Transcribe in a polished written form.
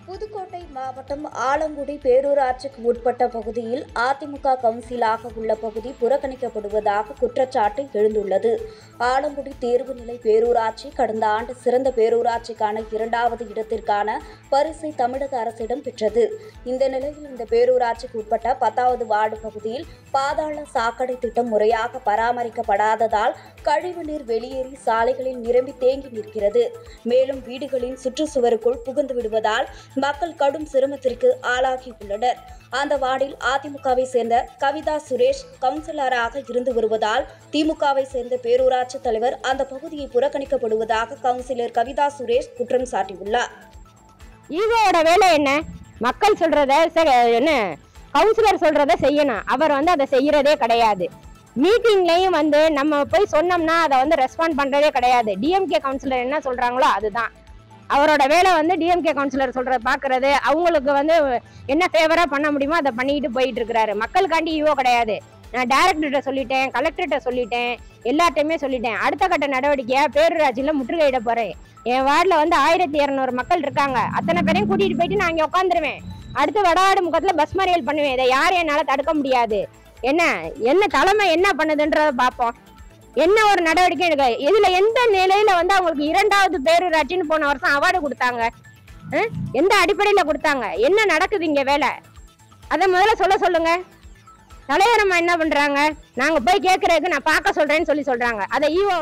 புதுக்கோட்டை மாவட்டம் ஆலங்குடி பேரூராட்சிக்கு உட்பட்ட பகுதியில் அதிமுக கவுன்சிலாக உள்ள பகுதி புறக்கணிக்கப்படுவதாக குற்றச்சாட்டு எழுந்துள்ளது. ஆலங்குடி தேர்வுநிலை பேரூராட்சி கடந்த ஆண்டு சிறந்த பேரூராட்சிக்கான 2வது இடத்திற்கான பரிசை தமிழக அரசிடம் பெற்றது. இந்த நிலையில் இந்த பேரூராட்சிக்கு உட்பட்ட 10வது வார்டு பகுதியில் பாதாள சாக்கடை திட்டம் முறையாக பராமரிக்கப்படாததால் கழிவுநீர் வெளியேறி சாலைகளில் நிரம்பி தேங்கி நிற்கிறது. மேலும் வீடுகளின் சுற்றுச்சுவருக்குள் புகுந்து விடுவதால் மக்கள் கடும் சிரமத்திற்கு ஆளாகியுள்ளனர். அந்த வார்டில் அதிமுகவை சேர்ந்த கவிதா சுரேஷ் கவுன்சிலராக இருந்து வருவதால் திமுகவை சேர்ந்த பேரூராட்சி தலைவர் அந்த பகுதியை புறக்கணிக்கப்படுவதாக கவுன்சிலர் கவிதா சுரேஷ் குற்றம் சாட்டியுள்ளார். ஈவோட வேலை என்ன? மக்கள் சொல்றத என்ன கவுன்சிலர் சொல்றத செய்யணும். அவர் அதை செய்யறதே கிடையாது. மீட்டிங்லயும் நம்ம போய் சொன்னோம்னா அதை ரெஸ்பாண்ட் பண்றதே கிடையாது. டிஎம்கே கவுன்சிலர் என்ன சொல்றாங்களோ அதுதான் அவரோட வேலை. டிஎம்கே கவுன்சிலர் சொல்றத பாக்குறது, அவங்களுக்கு என்ன ஃபேவரா பண்ண முடியுமோ அதை பண்ணிக்கிட்டு போயிட்டு இருக்கிறாரு. மக்களுக்காண்டி ஈவோ கிடையாது. நான் டைரக்டர்கிட்ட சொல்லிட்டேன், கலெக்டர்கிட்ட சொல்லிட்டேன், எல்லார்ட்டையுமே சொல்லிட்டேன். அடுத்த கட்ட நடவடிக்கையா பேரூராட்சியில முற்றுகையிட போறேன். என் வார்டில் 1200 மக்கள் இருக்காங்க. அத்தனை பேரையும் கூட்டிட்டு போயிட்டு நான் இங்க உட்காந்துருவேன். அடுத்து வடவாடு முகத்துல பஸ் மறியல் பண்ணுவேன். இதை யாரும் என்னால தடுக்க முடியாது. என்ன தலைமை என்ன பண்ணுதுன்றத பார்ப்போம். என்ன ஒரு நடவடிக்கை எடுக்க. இதுல எந்த நிலையில அவங்களுக்கு 2வது பேரூராட்சின்னு போன வருஷம் அவார்டு கொடுத்தாங்க? எந்த அடிப்படையில கொடுத்தாங்க? என்ன நடக்குது இங்க வேலை? அதை முதல்ல சொல்லுங்க. தலைவரம்மா என்ன பண்றாங்க? நாங்க போய் கேட்கறதுக்கு நான் பார்க்க சொல்றேன்னு சொல்றாங்க. அதை ஈவோ